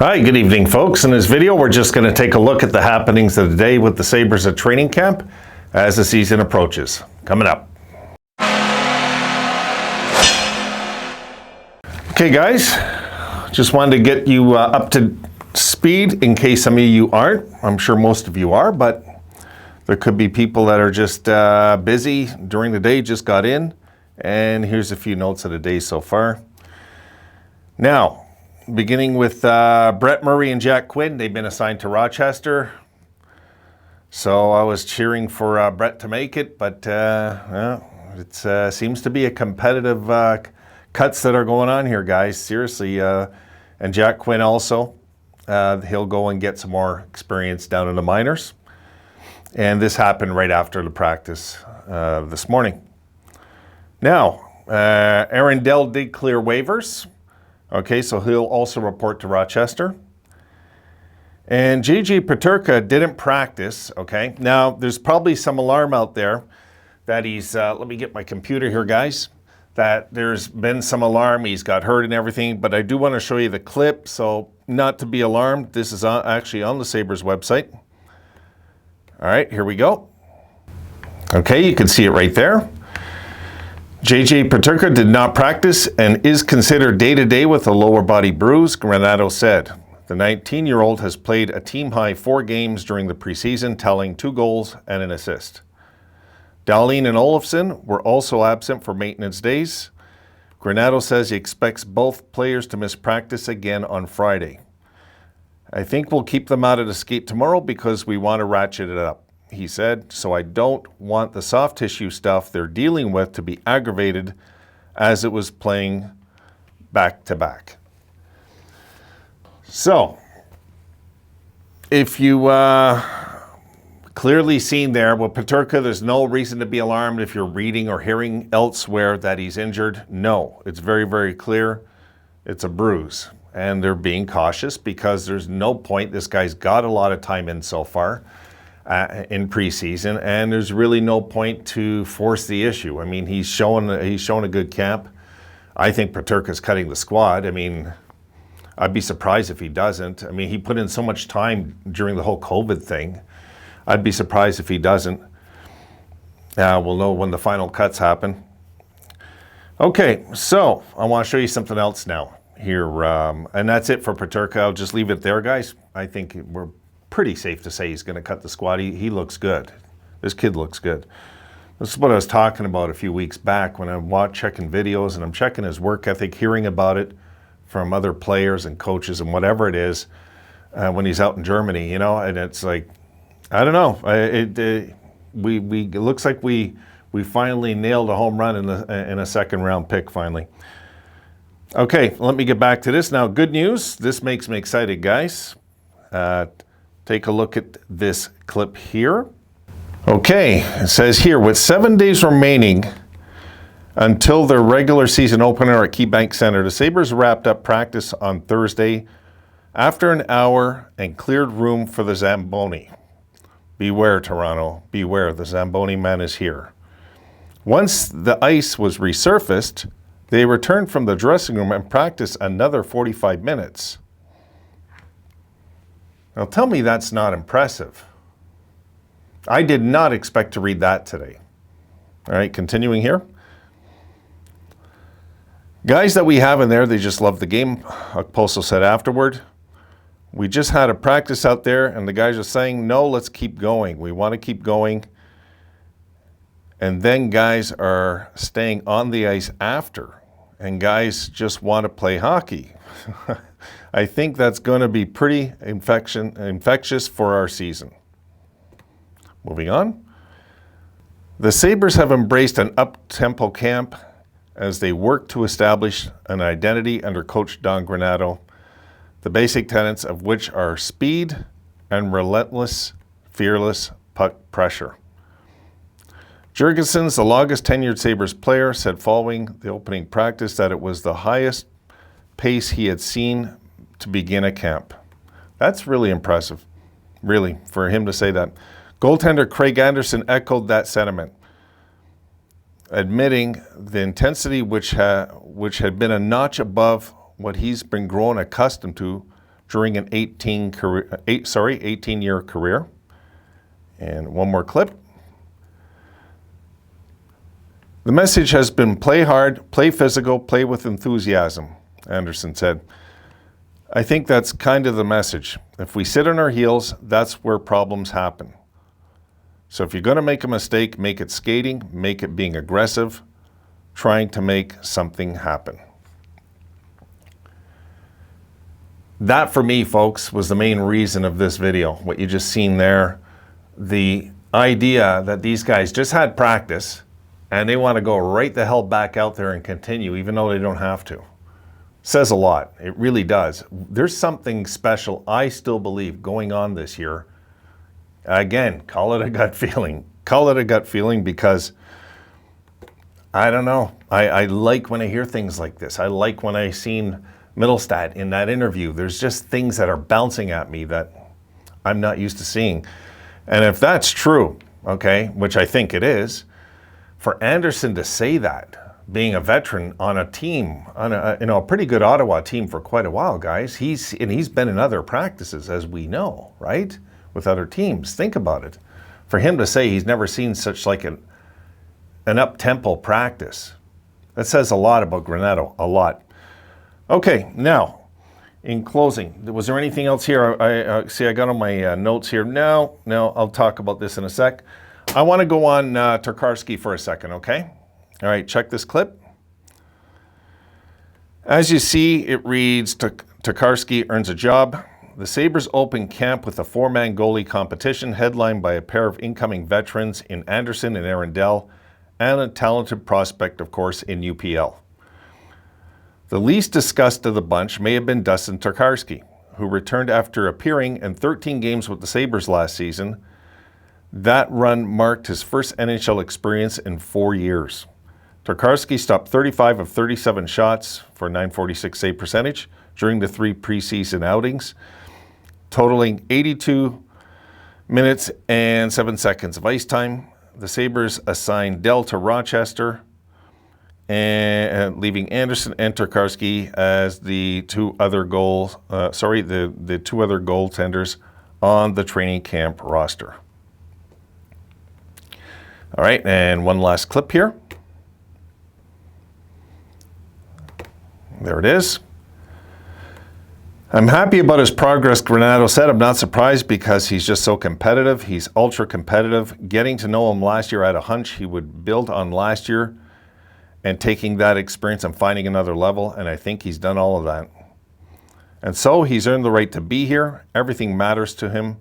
Hi, good evening, folks. In this video, we're just going to take a look at the happenings of the day with the Sabres at training camp as the season approaches. Coming up. Okay, guys, just wanted to get you up to speed in case some of you aren't. I'm sure most of you are, but there could be people that are just busy during the day, just got in. And here's a few notes of the day so far. Now, beginning with Brett Murray and Jack Quinn, they've been assigned to Rochester. So I was cheering for Brett to make it, but it seems to be a competitive cuts that are going on here, guys. Seriously, and Jack Quinn also, he'll go and get some more experience down in the minors. And this happened right after the practice this morning. Now, Aaron Dell did clear waivers. Okay, so he'll also report to Rochester. And JJ Peterka didn't practice, okay? Now, there's probably some alarm out there that he's, let me get my computer here, guys, that there's been some alarm, he's got hurt and everything, but I do want to show you the clip, so not to be alarmed. This is actually on the Sabres website. All right, here we go. Okay, you can see it right there. JJ Peterka did not practice and is considered day-to-day with a lower body bruise, Granato said. The 19-year-old has played a team-high 4 games during the preseason, tallying 2 goals and an assist. Dahlin and Olofsson were also absent for maintenance days. Granato says he expects both players to miss practice again on Friday. I think we'll keep them out of the skate tomorrow because we want to ratchet it up, he said, so I don't want the soft tissue stuff they're dealing with to be aggravated as it was playing back-to-back. So, if you clearly seen there, with Peterka, there's no reason to be alarmed if you're reading or hearing elsewhere that he's injured. No, it's very, very clear. It's a bruise. And they're being cautious because there's no point. This guy's got a lot of time in so far. In preseason, and there's really no point to force the issue. I mean, he's shown a good camp. I think Peterka's cutting the squad. I mean, I'd be surprised if he doesn't. I mean, he put in so much time during the whole COVID thing. I'd be surprised if he doesn't. We'll know when the final cuts happen. Okay, so I want to show you something else now here, and that's it for Peterka. I'll just leave it there, guys. I think we're pretty safe to say he's going to cut the squad. He looks good. This kid looks good. This is what I was talking about a few weeks back when I'm checking videos and I'm checking his work ethic, hearing about it from other players and coaches and whatever it is when he's out in Germany, you know, and it's like, I don't know. It looks like we finally nailed a home run in a second round pick finally. Okay, let me get back to this now. Good news. This makes me excited, guys. Take a look at this clip here. Okay, it says here, with 7 days remaining until their regular season opener at KeyBank Center, the Sabres wrapped up practice on Thursday after an hour and cleared room for the Zamboni. Beware, Toronto, beware, the Zamboni man is here. Once the ice was resurfaced, they returned from the dressing room and practiced another 45 minutes. Now tell me that's not impressive. I did not expect to read that today. All right, continuing here. Guys that we have in there, they just love the game. Okposo said afterward, we just had a practice out there and the guys are saying, no, let's keep going. We want to keep going. And then guys are staying on the ice after. And guys just want to play hockey. I think that's going to be pretty infectious for our season. Moving on. The Sabres have embraced an up-tempo camp as they work to establish an identity under Coach Don Granato, the basic tenets of which are speed and relentless, fearless puck pressure. Jurgensen's, the longest tenured Sabres player, said following the opening practice that it was the highest pace he had seen to begin a camp. That's really impressive, really, for him to say that. Goaltender Craig Anderson echoed that sentiment, admitting the intensity which had been a notch above what he's been grown accustomed to during an 18-year career. And one more clip. The message has been play hard, play physical, play with enthusiasm, Anderson said. I think that's kind of the message. If we sit on our heels, that's where problems happen. So if you're going to make a mistake, make it skating, make it being aggressive, trying to make something happen. That, for me, folks, was the main reason of this video. What you just seen there, the idea that these guys just had practice and they want to go right the hell back out there and continue, even though they don't have to. Says a lot. It really does. There's something special, I still believe, going on this year. Again, call it a gut feeling. Call it a gut feeling because, I don't know. I like when I hear things like this. I like when I seen Middlestat in that interview. There's just things that are bouncing at me that I'm not used to seeing. And if that's true, okay, which I think it is, for Anderson to say that, being a veteran on a team, on a pretty good Ottawa team for quite a while, guys, he's been in other practices, as we know, right, with other teams. Think about it. For him to say he's never seen such like an up-tempo practice, that says a lot about Granato, a lot. Okay, now, in closing, was there anything else here? I see I got on my notes here. No, I'll talk about this in a sec. I want to go on Tokarski for a second, okay? All right, check this clip. As you see, it reads, Tokarski earns a job. The Sabres open camp with a four-man goalie competition headlined by a pair of incoming veterans in Anderson and Arundel, and a talented prospect, of course, in UPL. The least discussed of the bunch may have been Dustin Tokarski, who returned after appearing in 13 games with the Sabres last season. That run marked his first NHL experience in 4 years. Tokarski stopped 35 of 37 shots for a .946 save percentage during the 3 preseason outings, totaling 82 minutes and 7 seconds of ice time. The Sabres assigned Dell to Rochester, and leaving Anderson and Tokarski as the two other the two other goaltenders on the training camp roster. All right, and one last clip here. There it is. I'm happy about his progress, Granato said. I'm not surprised because he's just so competitive. He's ultra competitive. Getting to know him last year, I had a hunch he would build on last year and taking that experience and finding another level, and I think he's done all of that. And so he's earned the right to be here. Everything matters to him.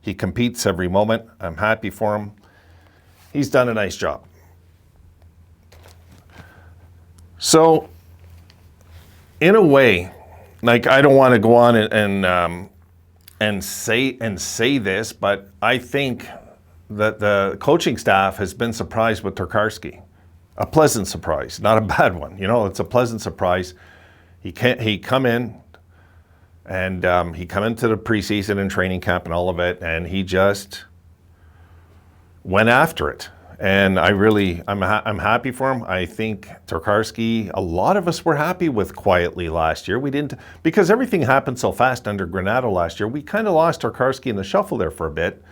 He competes every moment. I'm happy for him. He's done a nice job. So, in a way, like, I don't want to go on and say this, but I think that the coaching staff has been surprised with Tokarski. A pleasant surprise, not a bad one. You know, it's a pleasant surprise. He come in, and he come into the preseason and training camp and all of it, and he just went after it. And I'm happy for him. I think Tokarski, a lot of us were happy with quietly last year. We didn't, because everything happened so fast under Granato last year. We kind of lost Tokarski in the shuffle there for a bit,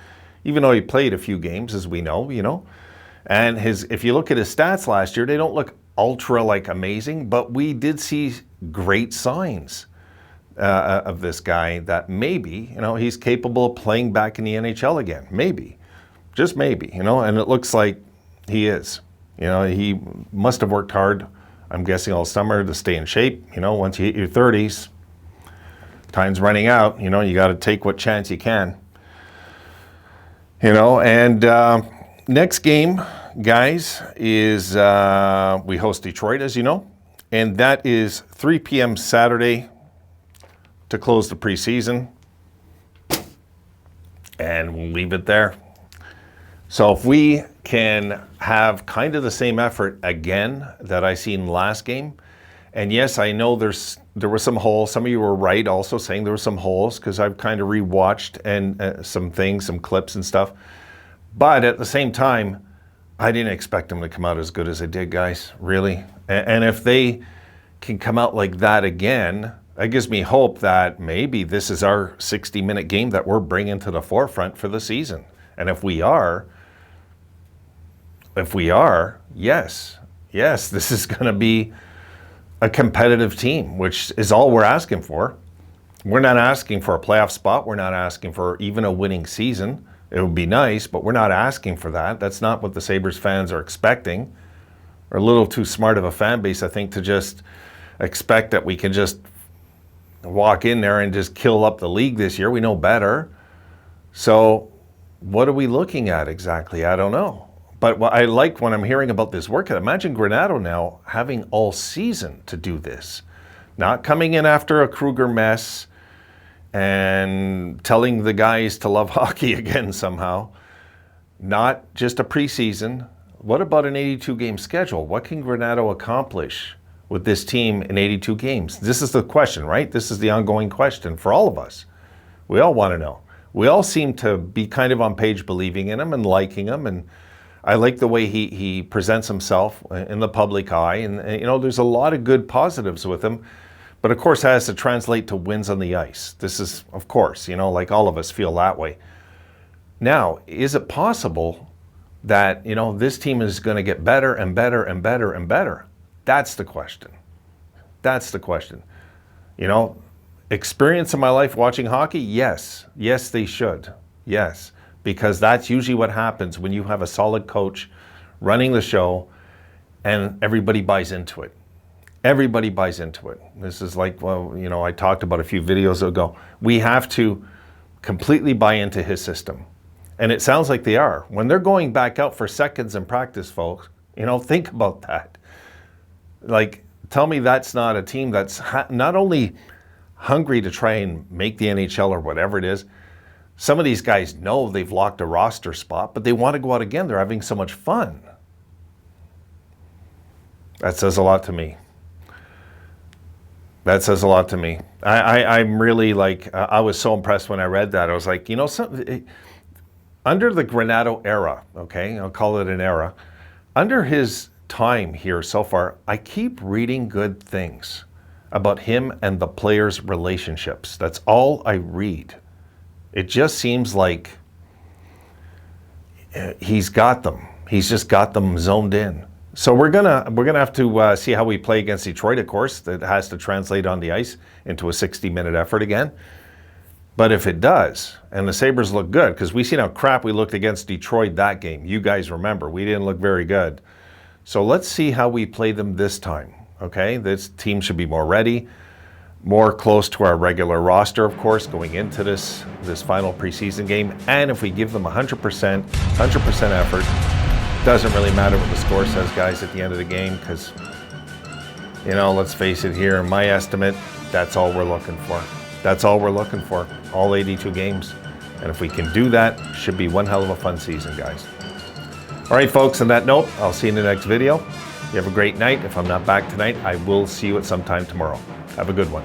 even though he played a few games, as we know, you know. And if you look at his stats last year, they don't look ultra like amazing, but we did see great signs of this guy that maybe, you know, he's capable of playing back in the NHL again. Maybe. Just maybe, you know, and it looks like he is. You know, he must have worked hard, I'm guessing, all summer to stay in shape. You know, once you hit your 30s, time's running out. You know, you got to take what chance you can. You know, and next game, guys, is we host Detroit, as you know, and that is 3 p.m. Saturday to close the preseason. And we'll leave it there. So if we can have kind of the same effort again that I seen last game, and yes, I know there were some holes. Some of you were right also saying there were some holes because I've kind of rewatched and some things, some clips and stuff. But at the same time, I didn't expect them to come out as good as they did, guys, really. And if they can come out like that again, That gives me hope that maybe this is our 60-minute game that we're bringing to the forefront for the season. And if we are, yes, this is going to be a competitive team, which is all we're asking for. We're not asking for a playoff spot. We're not asking for even a winning season. It would be nice, but we're not asking for that. That's not what the Sabres fans are expecting. We're a little too smart of a fan base, I think, to just expect that we can just walk in there and just kill up the league this year. We know better. So what are we looking at exactly? I don't know. But what I like when I'm hearing about this workout, imagine Granato now having all season to do this. Not coming in after a Kruger mess and telling the guys to love hockey again somehow. Not just a preseason. What about an 82-game schedule? What can Granato accomplish with this team in 82 games? This is the question, right? This is the ongoing question for all of us. We all want to know. We all seem to be kind of on page believing in him and liking him, and I like the way he presents himself in the public eye, and there's a lot of good positives with him, but of course it has to translate to wins on the ice. This is, of course, like all of us feel that way. Now, is it possible that, this team is going to get better and better and better and better? That's the question. That's the question. Experience in my life watching hockey? Yes. Yes, they should. Yes. Because that's usually what happens when you have a solid coach running the show and everybody buys into it. Everybody buys into it. This is like, I talked about a few videos ago. We have to completely buy into his system. And it sounds like they are. When they're going back out for seconds in practice, folks, think about that. Tell me that's not a team that's not only hungry to try and make the NHL or whatever it is. Some of these guys know they've locked a roster spot, but they want to go out again. They're having so much fun. That says a lot to me. That says a lot to me. I'm really I was so impressed when I read that. I was like, under the Granato era, okay, I'll call it an era, under his time here so far, I keep reading good things about him and the players' relationships. That's all I read. It just seems like he's got them. He's just got them zoned in. So we're gonna have to see how we play against Detroit. Of course, that has to translate on the ice into a 60-minute effort again. But if it does, and the Sabres look good, because we seen how crap we looked against Detroit that game. You guys remember, we didn't look very good. So let's see how we play them this time, okay? This team should be more ready, more close to our regular roster, of course, going into this final preseason game. And if we give them 100% effort, doesn't really matter what the score says, guys, at the end of the game, because, let's face it here, in my estimate, that's all we're looking for. That's all we're looking for, all 82 games. And if we can do that, should be one hell of a fun season, guys. All right, folks, on that note, I'll see you in the next video. You have a great night. If I'm not back tonight, I will see you at some time tomorrow. Have a good one.